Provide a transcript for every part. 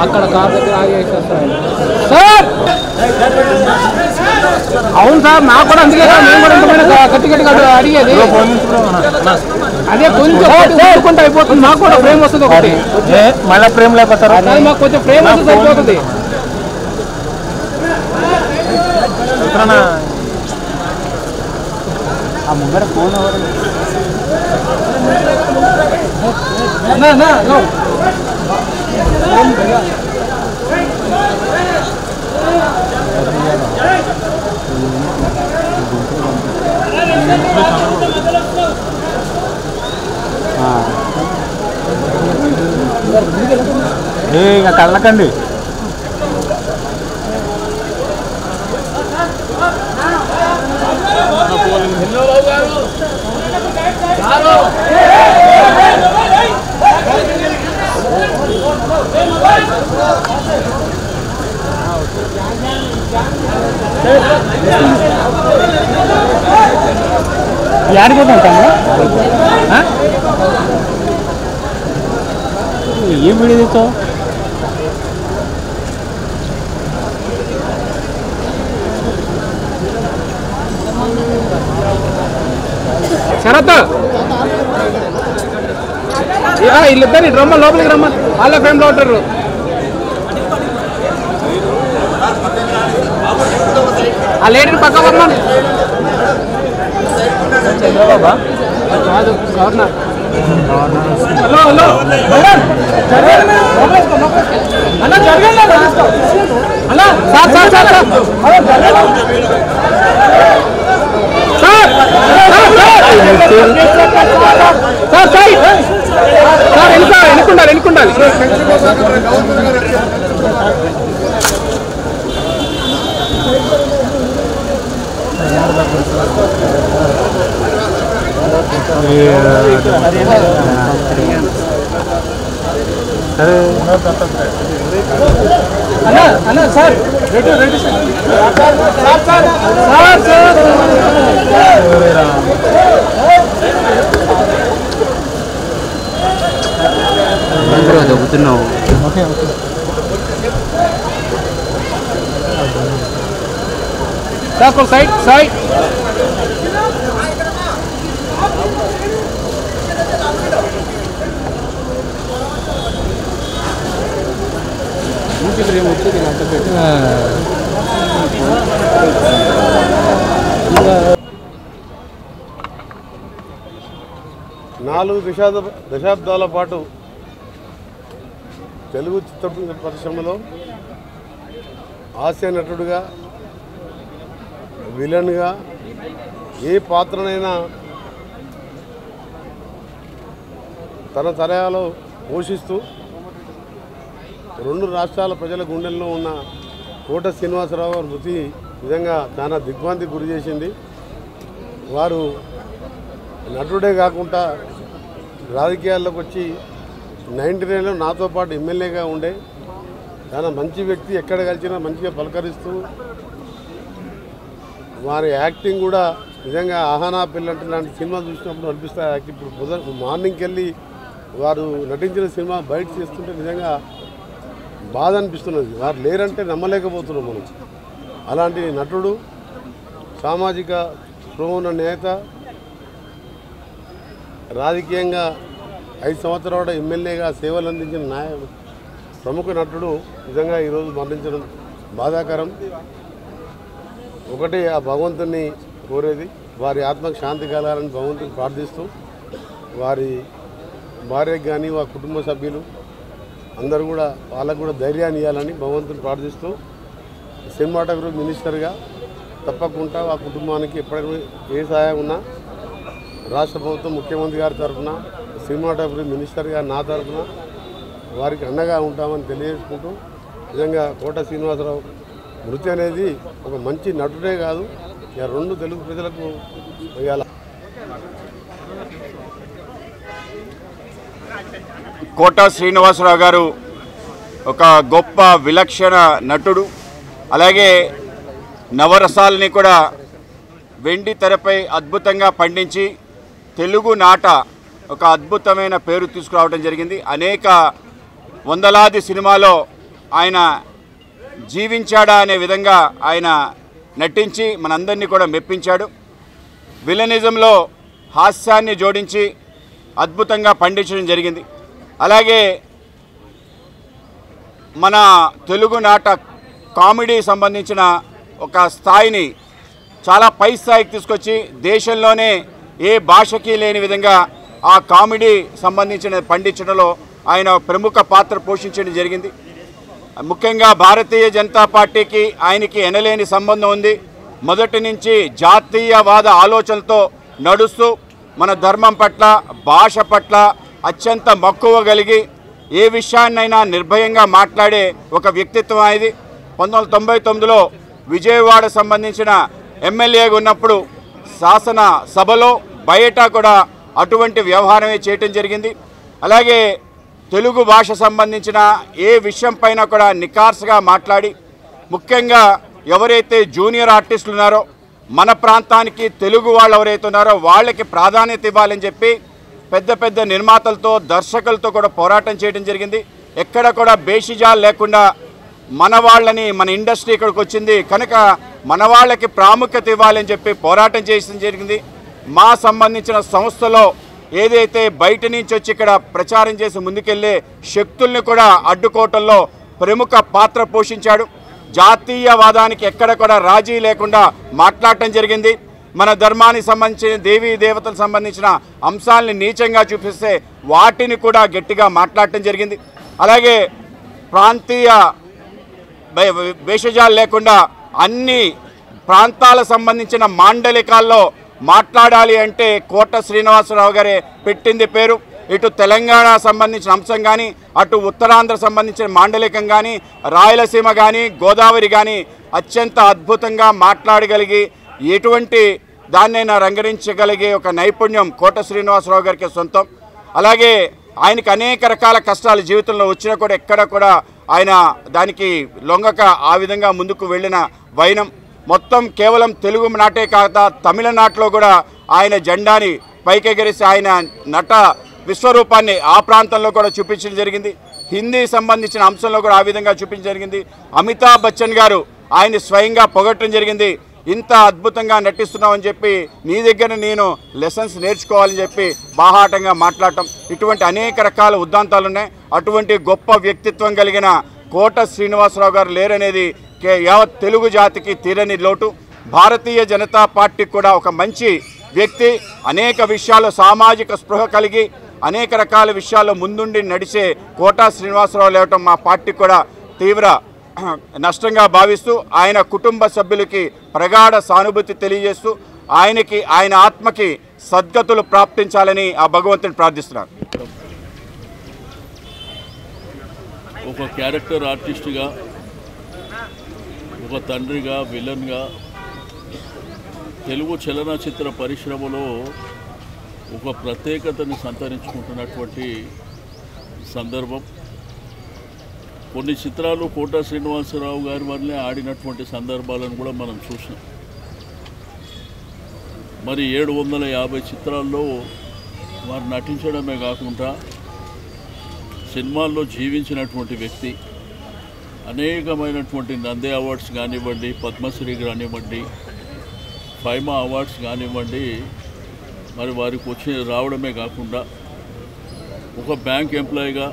అక్కడ కార్ దగ్గర ఆగేసేస్తారు సార్. అవును సార్, నాకు కూడా అందుకే మేము కూడా ఇంతమైనా గట్టి గట్టిగా అడిగేది. అదే కొంచెం అయిపోతుంది, మాకు కూడా ఫ్రేమ్ వస్తుంది ఒకటి. మళ్ళీ ఫ్రేమ్ లేకపోతారు, మాకు కొంచెం ఫ్రేమ్ వస్తుంది సరిపోతుంది. ఆ ముందర ఫోన్ ఎవరు ఇక కళ్ళకండి. ఆడిపోతాం ఏం వీడియో తెచ్చావు? శరత్ వీళ్ళిద్దరు రమ్మ లోపలికి రమ్మ, వాళ్ళ ఫ్రేమ్లో ఉంటారు. ఆ లేడీని పక్క రమ్మని. చంద్రబాబా కాదు, గవర్నర్. హలో హలో అన్న జరగండి అన్న. Sir sir sir sir sir sir ఎన్నుకుండాలి ఎన్నుకుండాలి. అన్నా అన్నా sir ready ready sir sir sir sir దొబ్బుతున్నావు. Okay okay sir side side. వచ్చేది అంత పెట్టి 4 దశాబ్దాల పాటు తెలుగు చిత్ర పరిశ్రమలో హాస్య నటుడుగా, విలన్గా ఏ పాత్రనైనా తన తరహాలో పోషిస్తూ 2 రాష్ట్రాల ప్రజల గుండెల్లో ఉన్న కోట శ్రీనివాసరావు గారి మృతి నిజంగా చాలా దిగ్భ్రాంతికి గురి చేసింది. వారు నటుడే కాకుండా రాజకీయాల్లోకి వచ్చి 99లో నాతో పాటు ఎమ్మెల్యేగా ఉండే చాలా మంచి వ్యక్తి. ఎక్కడ కలిసినా మంచిగా పలకరిస్తూ, వారి యాక్టింగ్ కూడా నిజంగా ఆహానా పిల్లంటే లాంటి సినిమా చూసినప్పుడు అనిపిస్తాయి. యాక్టింగ్ ఇప్పుడు మార్నింగ్కి వెళ్ళి వారు నటించిన సినిమా బయట చేస్తుంటే నిజంగా బాధ అనిపిస్తున్నది. వారు లేరంటే నమ్మలేకపోతున్నాం మనం. అలాంటి నటుడు, సామాజిక స్పృహ నేత, రాజకీయంగా 5 సంవత్సరాల ఎమ్మెల్యేగా సేవలు అందించిన ప్రముఖ నటుడు నిజంగా ఈరోజు మరణించడం బాధాకరం. ఒకటి ఆ భగవంతుని కోరేది వారి ఆత్మకు శాంతి కలగాలని భగవంతుని ప్రార్థిస్తూ, వారి భార్యకు కానీ వారి కుటుంబ సభ్యులు అందరూ కూడా వాళ్ళకు కూడా ధైర్యాన్ని ఇవ్వాలని భగవంతుని ప్రార్థిస్తూ, సినిమాటోగ్రఫీ మినిస్టర్గా తప్పకుండా ఆ కుటుంబానికి ఎప్పటికీ ఏ సహాయం ఉన్నా రాష్ట్ర ప్రభుత్వం ముఖ్యమంత్రి గారి తరఫున, సినిమాటోగ్రఫీ మినిస్టర్గా నా తరఫున వారికి అండగా ఉంటామని తెలియజేసుకుంటూ, నిజంగా కోట శ్రీనివాసరావు మృతి అనేది ఒక మంచి నటుడే కాదు, 2 తెలుగు ప్రజలకు ఇవాళ కోట శ్రీనివాసరావు గారు ఒక గొప్ప విలక్షణ నటుడు. అలాగే నవరసాలని కూడా వెండి తెరపై అద్భుతంగా పండించి తెలుగు నాట ఒక అద్భుతమైన పేరు తీసుకురావడం జరిగింది. అనేక వందలాది సినిమాలో ఆయన జీవించాడా అనే విధంగా ఆయన నటించి మనందరినీ కూడా మెప్పించాడు. విలనిజంలో హాస్యాన్ని జోడించి అద్భుతంగా పండించడం జరిగింది. అలాగే మన తెలుగునాట కామెడీ సంబంధించిన ఒక స్థాయిని చాలా పై స్థాయికి తీసుకొచ్చి దేశంలోనే ఏ భాషకి లేని విధంగా ఆ కామెడీ సంబంధించిన పండించడంలో ఆయన ప్రముఖ పాత్ర పోషించడం జరిగింది. ముఖ్యంగా భారతీయ జనతా పార్టీకి ఆయనకి ఎనలేని సంబంధం ఉంది. మొదటి నుంచి జాతీయవాద ఆలోచనలతో నడుస్తూ మన ధర్మం పట్ల భాష పట్ల అత్యంత మక్కువ కలిగి ఏ విషయాన్నైనా నిర్భయంగా మాట్లాడే ఒక వ్యక్తిత్వం అనేది. 1999లో విజయవాడ సంబంధించిన ఎమ్మెల్యేగా ఉన్నప్పుడు శాసన సభలో బయట కూడా అటువంటి వ్యవహారమే చేయటం జరిగింది. అలాగే తెలుగు భాష సంబంధించిన ఏ విషయం పైన కూడా నిఖార్సుగా మాట్లాడి ముఖ్యంగా ఎవరైతే జూనియర్ ఆర్టిస్టులు ఉన్నారో మన ప్రాంతానికి తెలుగు వాళ్ళు ఎవరైతే ఉన్నారో వాళ్ళకి ప్రాధాన్యత ఇవ్వాలని చెప్పి పెద్ద పెద్ద నిర్మాతలతో దర్శకులతో కూడా పోరాటం చేయడం జరిగింది. ఎక్కడ కూడా బేషిజాలు లేకుండా మన వాళ్ళని మన ఇండస్ట్రీ ఇక్కడికి వచ్చింది కనుక మన వాళ్ళకి ప్రాముఖ్యత ఇవ్వాలని చెప్పి పోరాటం చేయడం జరిగింది. మా సంబంధించిన సంస్థలో ఏదైతే బయట నుంచి వచ్చి ఇక్కడ ప్రచారం చేసి ముందుకెళ్లే శక్తుల్ని కూడా అడ్డుకోవటంలో ప్రముఖ పాత్ర పోషించాడు. జాతీయవాదానికి ఎక్కడ కూడా రాజీ లేకుండా మాట్లాడటం జరిగింది. మన ధర్మానికి సంబంధించిన దేవీ దేవతలకు సంబంధించిన అంశాలని నీచంగా చూపిస్తే వాటిని కూడా గట్టిగా మాట్లాడటం జరిగింది. అలాగే ప్రాంతీయ భేషజాలు లేకుండా అన్ని ప్రాంతాలకు సంబంధించిన మాండలికాల్లో మాట్లాడాలి అంటే కోట శ్రీనివాసరావు గారే పెట్టింది పేరు. ఇటు తెలంగాణ సంబంధించిన అంశం కానీ అటు ఉత్తరాంధ్ర సంబంధించిన మాండలికం కానీ రాయలసీమ కానీ గోదావరి కానీ అత్యంత అద్భుతంగా మాట్లాడగలిగి ఎటువంటి దాన్నైనా రంగరించగలిగే ఒక నైపుణ్యం కోట శ్రీనివాసరావు గారికి సొంతం. అలాగే ఆయనకు అనేక రకాల కష్టాలు జీవితంలో వచ్చినా కూడా ఎక్కడ కూడా ఆయన దానికి లొంగక ఆ విధంగా ముందుకు వెళ్ళిన వైనం మొత్తం కేవలం తెలుగు నాటే కాక తమిళనాడులో కూడా ఆయన జెండాని పైకెగరేసి ఆయన నట విశ్వరూపాన్ని ఆ ప్రాంతంలో కూడా చూపించడం జరిగింది. హిందీ సంబంధించిన అంశంలో కూడా ఆ విధంగా చూపించడం జరిగింది. అమితాబ్ బచ్చన్ గారు ఆయన స్వయంగా పొగట్టడం జరిగింది. ఇంత అద్భుతంగా నటిస్తున్నామని చెప్పి నీ దగ్గర నేను లెసన్స్ నేర్చుకోవాలని చెప్పి బాహాటంగా మాట్లాడటం ఇటువంటి అనేక రకాల ఉద్దాంతాలు ఉన్నాయి. అటువంటి గొప్ప వ్యక్తిత్వం కలిగిన కోట శ్రీనివాసరావు గారు లేరనేది యావత్ తెలుగు జాతికి తీరని లోటు. భారతీయ జనతా పార్టీకి కూడా ఒక మంచి వ్యక్తి, అనేక విషయాల్లో సామాజిక స్పృహ కలిగి అనేక రకాల విషయాల్లో ముందుండి నడిచే కోట శ్రీనివాసరావు లేవటం మా పార్టీ కూడా తీవ్ర నష్టంగా భావిస్తూ ఆయన కుటుంబ సభ్యులకి ప్రగాఢ సానుభూతి తెలియజేస్తూ ఆయనకి ఆయన ఆత్మకి సద్గతులు ప్రాప్తించాలని ఆ భగవంతుని ప్రార్థిస్తున్నారు. ఒక క్యారెక్టర్ ఆర్టిస్ట్గా, ఒక తండ్రిగా, విలన్గా తెలుగు చలనచిత్ర పరిశ్రమలో ఒక ప్రత్యేకతను సంతరించుకుంటున్నటువంటి సందర్భం. కొన్ని చిత్రాలు కోట శ్రీనివాసరావు గారి వల్లే ఆడినటువంటి సందర్భాలను కూడా మనం చూసినాం. మరి 750 చిత్రాల్లో వారు నటించడమే కాకుండా సినిమాల్లో జీవించినటువంటి వ్యక్తి. అనేకమైనటువంటి నంది అవార్డ్స్ కానివ్వండి, పద్మశ్రీ కానివ్వండి, ఫైమా అవార్డ్స్ కానివ్వండి, మరి వారికి వచ్చి రావడమే కాకుండా ఒక బ్యాంక్ ఎంప్లాయీగా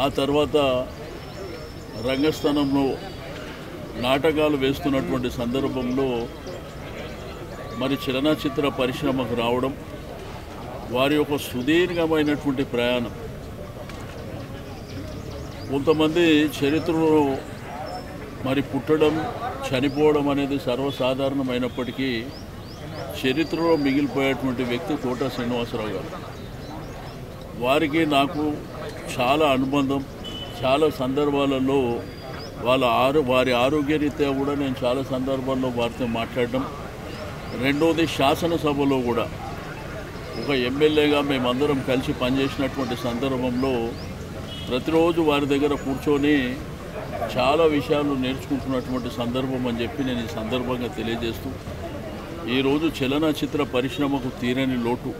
ఆ తర్వాత రంగస్థానంలో నాటకాలు వేస్తున్నటువంటి సందర్భంలో మరి చలనచిత్ర పరిశ్రమకు రావడం, వారి యొక్క సుదీర్ఘమైనటువంటి ప్రయాణం. కొంతమంది చరిత్రలో మరి పుట్టడం, చనిపోవడం అనేది సర్వసాధారణమైనప్పటికీ చరిత్రలో మిగిలిపోయేటువంటి వ్యక్తి కోట శ్రీనివాసరావు గారు. వారికి నాకు చాలా అనుబంధం. చాలా సందర్భాలలో వారి ఆరోగ్యరీత్యా కూడా నేను చాలా సందర్భాల్లో వారితో మాట్లాడడం. రెండవది శాసనసభలో కూడా ఒక ఎమ్మెల్యేగా మేమందరం కలిసి పనిచేసినటువంటి సందర్భంలో ప్రతిరోజు వారి దగ్గర కూర్చొని చాలా విషయాలు నేర్చుకుంటున్నటువంటి సందర్భం అని చెప్పి నేను ఈ సందర్భంగా తెలియజేస్తూ, ఈరోజు చలనచిత్ర పరిశ్రమకు తీరని లోటు.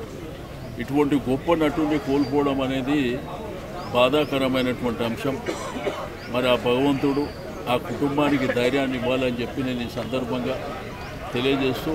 ఇటువంటి గొప్ప నటుని కోల్పోవడం అనేది బాధాకరమైనటువంటి అంశం. మరి ఆ భగవంతుడు ఆ కుటుంబానికి ధైర్యాన్ని ఇవ్వాలని చెప్పి నేను ఈ సందర్భంగా తెలియజేస్తూ